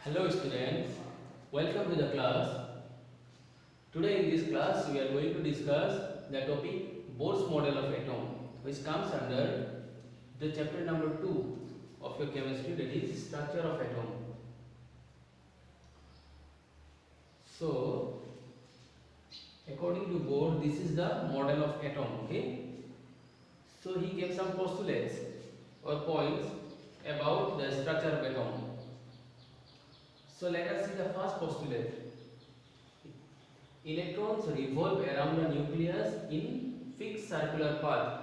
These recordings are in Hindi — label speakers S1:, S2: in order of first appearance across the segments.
S1: Hello students, welcome to the class. Today in this class we are going to discuss the topic Bohr's model of atom, which comes under the chapter number 2 of your chemistry, that is structure of atom. So according to Bohr, this is the model of atom. Okay, so he gave some postulates or points about the structure of atom. So let us see the first postulate. Electrons revolve around the nucleus in fixed circular path.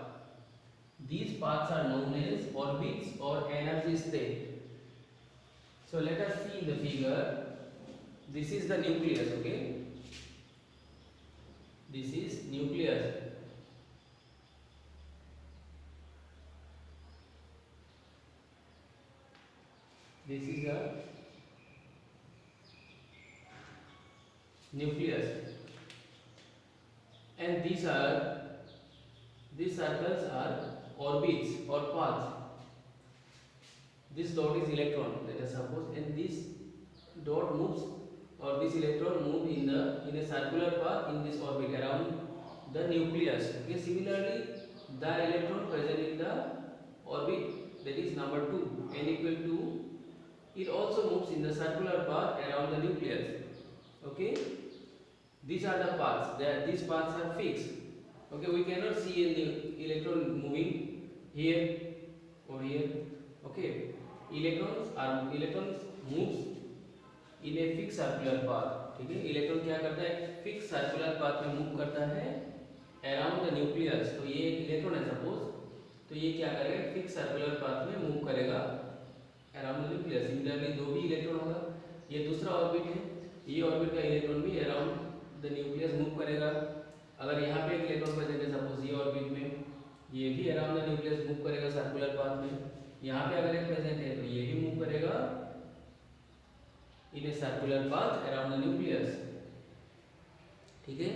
S1: These paths are known as orbits or energy state. So let us see in the figure. This is the nucleus, okay? This is nucleus. This is the nucleus, and these circles are orbits or paths. This dot is electron, let us suppose, and this dot moves, or this electron move in a circular path in this orbit around the nucleus. Okay, similarly the electron present in the orbit, that is number 2, n equal to, it also moves in the circular path around the nucleus. Okay, these are the paths. These paths are fixed. Okay, we cannot see any electron moving here or here. Okay, electrons moves in a fixed circular path. ठीक है, इलेक्ट्रॉन क्या करता है, फिक्स सर्कुलर पाथ में मूव करता है अराउंड द न्यूक्लियस. तो ये इलेक्ट्रॉन है सपोज, तो ये क्या करेगा, फिक्स सर्कुलर पाथ में मूव करेगा अराउंड द न्यूक्लियस. सिमिलरली दो भी इलेक्ट्रॉन होगा, ये दूसरा ऑर्बिट है, ये ऑर्बिट का इलेक्ट्रॉन भी अराउंड द न्यूक्लियस मूव करेगा. अगर यहाँ पे एक इलेक्ट्रॉन प्रेजेंट है सपोज ये ऑर्बिट में, ये भी अराउंड द न्यूक्लियस मूव करेगा सर्कुलर पाथ में. यहाँ पे अगर एक प्रेजेंट है तो ये भी मूव करेगा in a circular path around the nucleus. ठीक है,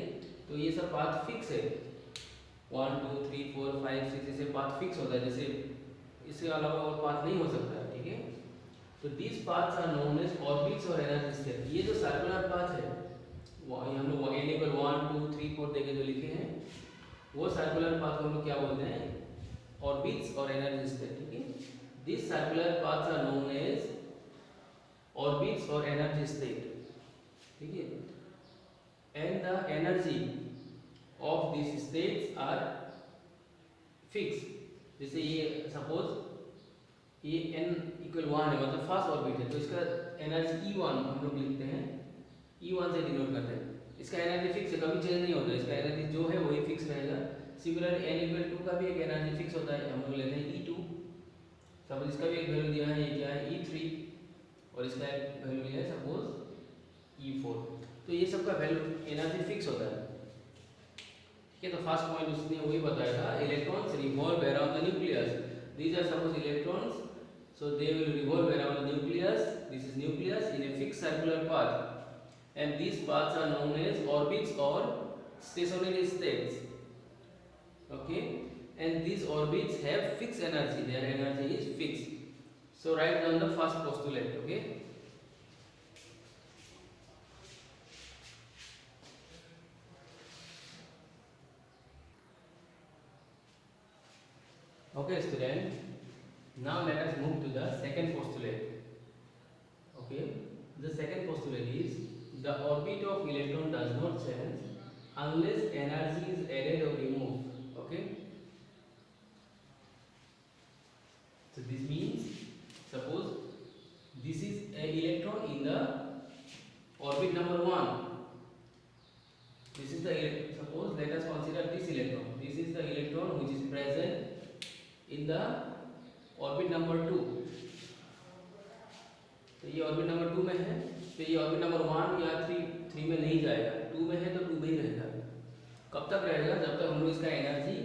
S1: तो ये सब पाथ फिक्स है. 1 2 3 4 5 6 ऐसे पाथ फिक्स होता है, जैसे इसके अलावा और पाथ नहीं हो सकता. ठीक है, तो this paths are known as orbits और एनर्जी स्टेट. ये जो सर्कुलर पाथ है, हम लोग n इक्वल 1 2 3 4 देके जो लिखे हैं, वो सर्कुलर पाथ को हम लोग क्या बोलते हैं, ऑर्बिट्स और एनर्जी स्टेट. ठीक है, this circular paths are known as orbits और एनर्जी स्टेट. ठीक है, and the energy of this states are fix. जैसे ये सपोज ये n इक्वल 1 है, मतलब फर्स्ट ऑर्बिट है, तो इसका एनर्जी E1 हम लोग लिखते हैं, E1 से डिनोट करते हैं. इसका एनर्जी फिक्स है, कभी चेंज नहीं होता, इसका एनर्जी जो है वही फिक्स रहेगा. सिमिलरली n इक्वल 2 का भी एक एनर्जी फिक्स होता है, हम लोग लेते हैं E2. सपोज इसका भी एक वैल्यू दिया है, ये क्या है E3, और इसका एक वैल्यू दिया है सपोज E4. तो ये सब का वैल्यू एनर्जी फिक्स होता है. ठीक है, तो फर्स्ट पॉइंट उसने वही बताया था, electrons revolve around the nucleus. These are suppose electrons, so they will revolve around the nucleus. This is nucleus in a fixed circular path, and these paths are known as orbits or stationary states. Okay, and these orbits have fixed energy, their energy is fixed. So write down the first postulate. Okay, okay student, now let us move to the second postulate. Okay, the second postulate is the orbit of electron does not change unless energy is added or removed. Okay, so this means suppose this is an electron in the orbit number 1. This is the suppose let us consider this electron. This is the electron which is present in the orbit number 2. तो ये ऑर्बिट नंबर 2 में है, तो ये ऑर्बिट नंबर 1 या 3 में नहीं जाएगा, 2 में है तो 2 में ही रहेगा. कब तक रहेगा, जब तक हम लोग इसका एनर्जी,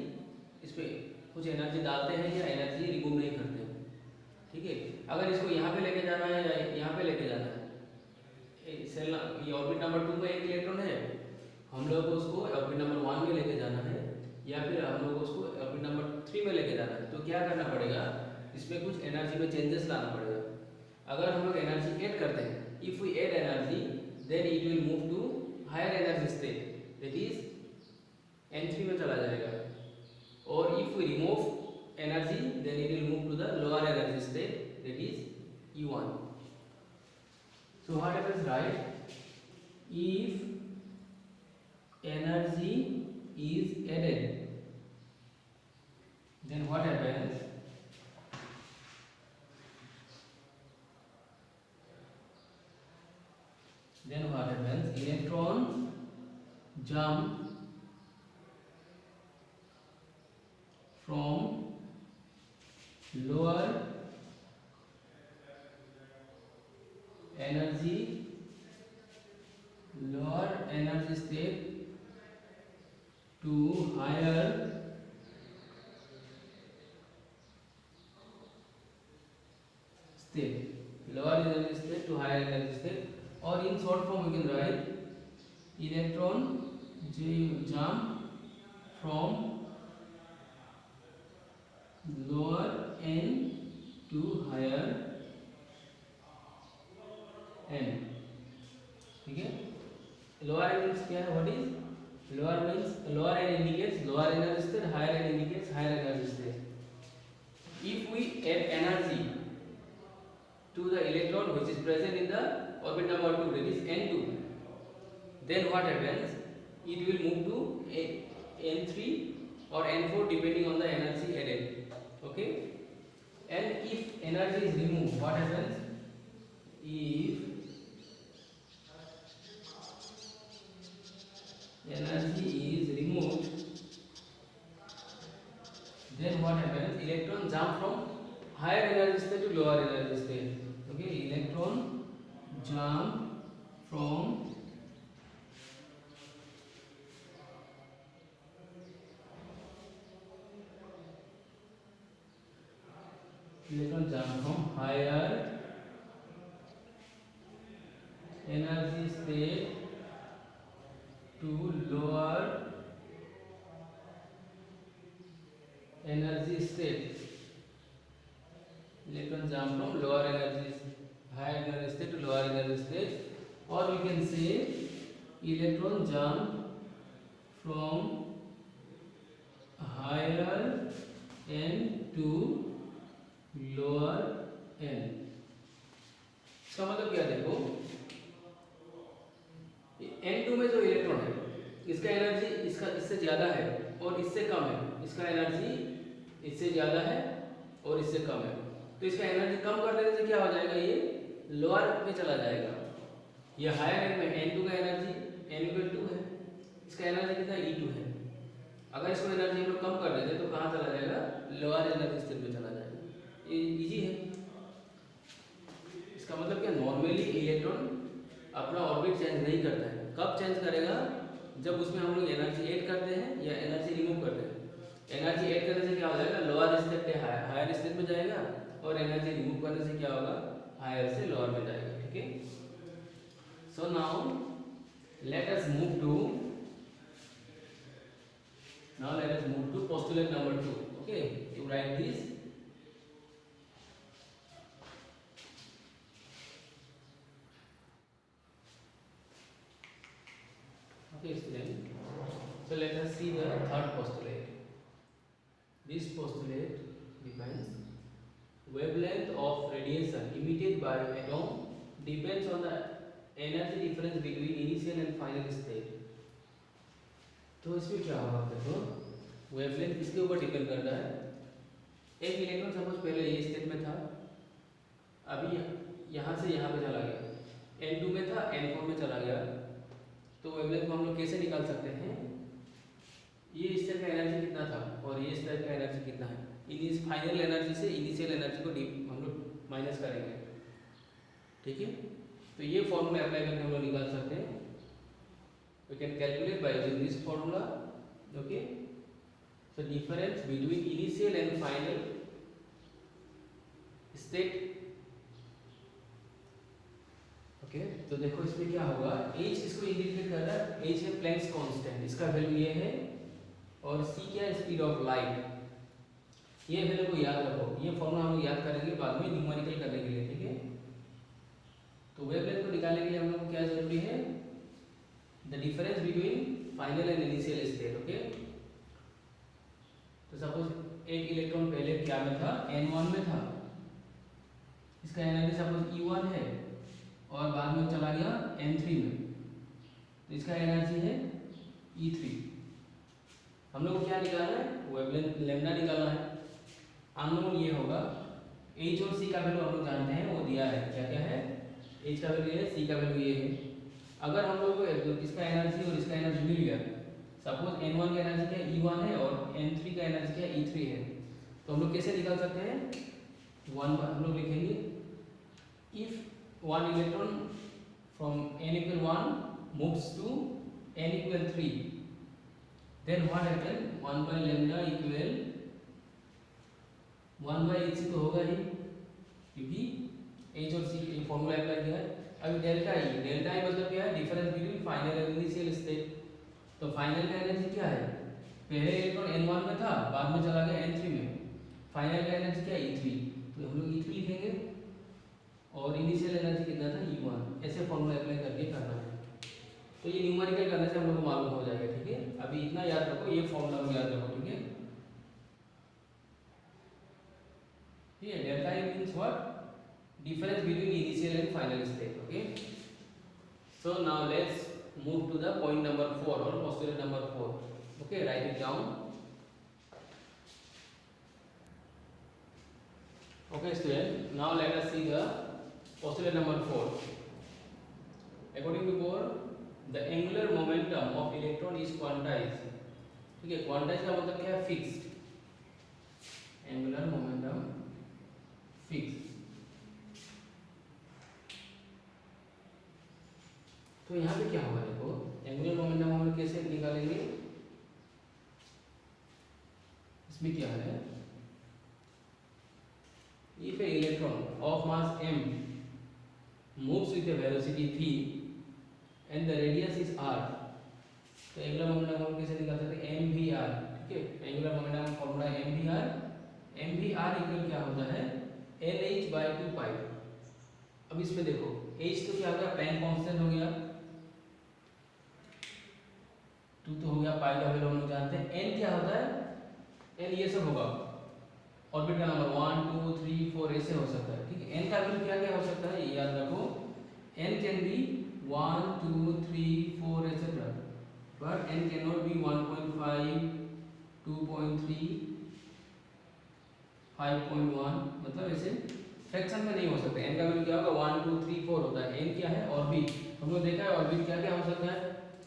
S1: इस पर कुछ एनर्जी डालते हैं या एनर्जी रिमूव नहीं करते हैं. ठीक है, अगर इसको यहाँ पे लेके जाना है या यहाँ पे लेके जाना है, सेल ये ऑर्बिट नंबर 2 में एक इलेक्ट्रॉन है, हम लोग को उसको ऑर्बिट नंबर 1 में लेके जाना है या फिर हम लोग को उसको ऑर्बिट नंबर 3 में लेके जाना है, तो क्या करना पड़ेगा, इसमें कुछ एनर्जी में चेंजेस लाना पड़ेगा. अगर हम लोग एनर्जी ऐड करते हैं if we add energy, then it will move to higher energy state, that is n3 में चला जाएगा. Or if we remove energy, then it will move to the lower energy state, that is E1. So what happens, right? If energy is added, then what happens? Electron jump from lower energy state to higher state, lower energy state to higher energy state, or in short form we can write electron jump from lower n to higher n. ठीक है, lower n means क्या है, what is lower means lower n indicates lower energy state, higher n indicates higher energy state. If we add energy to the electron which is present in the orbit number 2, that is n2, then what happens? It will move to n3 or n4 depending on the energy added. Okay, and if energy is removed, what happens? If energy is removed, then what happens? Electron jump from higher energy state to lower energy state. Okay, electron jump from higher energy state to lower energy state. Electron jump from lower energy, higher energy state to lower energy state, or we can say electron jump from higher n to lower n. इसका मतलब क्या, देखो n2 में जो इलेक्ट्रॉन है इसका एनर्जी इससे ज्यादा है और इससे कम है, इसका एनर्जी इससे ज्यादा है और इससे कम है, तो इसका एनर्जी कम कर देने से क्या हो जाएगा, ये लोअर में चला जाएगा. ये हायर में n2 का एनर्जी n2 है, इसका एनर्जी कितना E2 है. अगर इसको एनर्जी हम लोग कम कर देते तो कहाँ चला जाएगा, लोअर एनर्जी स्टेट में चला जाएगा. इजी है. इसका मतलब क्या, नॉर्मली इलेक्ट्रॉन अपना ऑर्बिट चेंज नहीं करता है. कब चेंज करेगा, जब उसमें हम लोग एनर्जी ऐड करते हैं या एनर्जी रिमूव करते हैं. एनर्जी ऐड करने से क्या हो जाएगा, लोअर स्टेट से हायर स्टेट में जाएगा, और एनर्जी रिमूव करने से क्या होगा, हायर से लोअर में जाएगा. ठीक है. So now let us move to postulate number 2. Okay, to write this. Okay, student. So let us see the third postulate. This postulate defines wavelength of radiation emitted by atom depends on the energy difference between initial and final state. तो इसमें क्या होगा, देखो वेवलेंथ किसके ऊपर डिपेंड करता है. एक इलेक्ट्रॉन सपोज पहले ये स्टेट में था, अभी यहाँ से यहाँ पे चला गया, n2 में था n4 में चला गया, तो वेवलेंथ को हम लोग कैसे निकाल सकते हैं. ये स्टेट का एनर्जी कितना था और ये स्टेट का एनर्जी कितना है, इस फाइनल एनर्जी से इनिशियल एनर्जी को हम लोग माइनस करेंगे. ठीक है, तो ये फॉर्मूला अप्लाई करके हम लोग निकाल सकते हैं. We can calculate by using this formula. Okay, so difference between initial and final state. Okay, तो देखो इसमें क्या होगा, h इसको इंडिकेट कर रहा है, h है प्लैंक्स कांस्टेंट, इसका वैल्यू ये है, और c क्या है, स्पीड ऑफ लाइट. ये वैल्यू को याद रखो, ये फॉर्मूला हम लोग याद करेंगे बाद में न्यूमेरिकल करने के लिए. ठीक है, तो वेवलेंथ को इसका एनर्जी सपोज E1 है और बाद में चला गया N3 में, तो इसका एनर्जी है E3। हम लोग को क्या निकालना है, वेवलेंथ लैम्डा निकालना है। अननोन ये होगा, H और C का वैल्यू हम लोग जानते हैं, वो दिया है, क्या क्या है, H का वैल्यू ये है, C का वैल्यू ये है। अगर हम लोग को इसका एनर्जी और इसका एनर्जी मिल गया, सपोज N1 का एनर्जी क्या E1 है और N3 का एनर्जी क्या E3 है, तो हम लोग कैसे निकाल सकते हैं, हम लोग लिखेंगे if one electron from n equal 1 moves to n equal 3, then what happen, 1 by lambda equal 1 by h तो होगा ही, क्योंकि h और c ये फॉर्मूला अप्लाई किया है। अभी डेल्टा ई मतलब क्या है, डिफरेंस बिटवीन फाइनल और इनिशियल स्टेट। तो फाइनल का एनर्जी क्या है, पहले इलेक्ट्रॉन n1 में था, बाद में चला गया n3 में, फाइनल का एनर्जी क्या है E3, तो हम लोग E3 लिखेंगे और इनिशियल एनर्जी कितना था E1, ऐसे फॉर्मूला अप्लाई करके करना है। तो ये न्यूमेरिकल करने से हम लोग को मालूम हो जाएगा, ठीक है। अभी इतना याद रखो, ये फॉर्मूला में याद रखो, ठीक है। ये delta E means what, difference between initial and final state, okay. So now let's move to the point number 4 or postulate number 4, okay, write it down. Okay student, now let us see the postulate number 4. According to Bohr, the angular momentum of electron is quantized, ठीक है। quantized का मतलब क्या है, fixed, angular momentum fixed। तो यहाँ पे क्या होगा, देखो एंगुलर मोमेंटम हम लोग कैसे निकालेंगे, इसमें क्या है, if A electron of mass m moves with a velocity v and the radius is r, तो एंगुलर मोमेंटम हम कैसे निकाल सकते हैं, mvr, ठीक है। एंगुलर मोमेंटम का फॉर्मूला है mvr इक्वल क्या होता है, nh/2 पाई। अब इसमें देखो h तो क्या हो गया, प्लैंक कांस्टेंट हो गया, 2 तो हो गया, पाई का वैल्यू हम लोग जानते हैं। n क्या होता है, n ये सब होगा, ऑर्बिट का नंबर 1 2 3 4 ऐसे हो सकता है, ठीक है। n का वैल्यू क्या क्या हो सकता है, ये याद रखो, n can be 1 2 3 4 etcetera, but n can not be 1.5 2.3 5.1, मतलब ऐसे फ्रैक्शन में नहीं हो सकता। n का वैल्यू क्या होगा, 1 2 3 4 होता है। n क्या है, ऑर्बिट, हम लोग देखा है ऑर्बिट क्या क्या हो सकता है,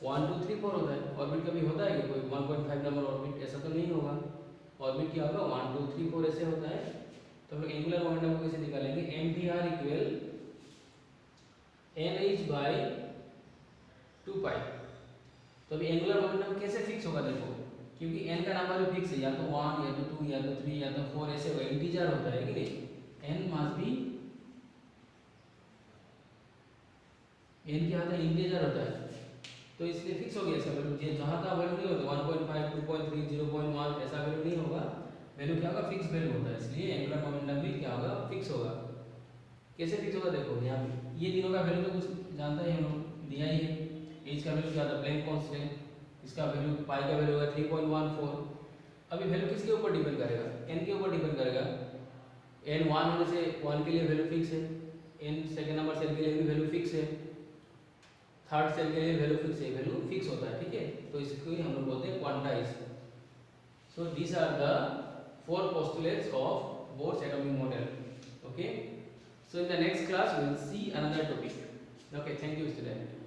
S1: 1 2 3 4 होता है। ऑर्बिट कभी होता है कि कोई 1.5 नंबर ऑर्बिट, ऐसा तो नहीं होगा। ऑर्बिट क्या होगा, 1 2 3 4 ऐसे होता है। तो हम लोग एंगुलर मोमेंटम को कैसे निकालेंगे, mvr इक्वल nh/2 पाई। तो अभी एंगुलर मोमेंटम कैसे फिक्स होगा, देखो, क्योंकि n का नंबर भी फिक्स है, या तो 1 या तो 2 या तो 3 या तो 4 ऐसे होगा, इंटीजर होता है कि नहीं, n मस्ट बी, n क्या होता है, इंटीजर होता है, तो इसलिए फिक्स हो गया इसका वैल्यू। जहाँ का वैल्यू नहीं होता, 1.5 2.3 0.1 ऐसा वैल्यू नहीं होगा, वैल्यू क्या होगा, फिक्स वैल्यू होता है, इसलिए एंगुलर मोमेंटम भी क्या होगा, फिक्स होगा। कैसे फिक्स होगा, देखो यहाँ पे ये तीनों का वैल्यू तो कुछ जानता ही हम लोग, दिया ही है। एच का वैल्यू क्या था, प्लैंक कांस्टेंट, इसका वैल्यू पाई का वैल्यू होगा 3.14। अभी वैल्यू किसके ऊपर डिपेंड करेगा, n के ऊपर डिपेंड करेगा। n 1 होने से 1 के लिए वैल्यू फिक्स है, n सेकंड नंबर सेल के लिए भी वैल्यू फिक्स है, थर्ड सेल के लिए वैल्यू फिक्स है, वैल्यू फिक्स होता है, ठीक है। तो इसको ही हम लोग बोलते हैं quantize. So these are the 4 postulates of Bohr's atomic model, okay. So in the next class we will see another topic, okay. Thank you student.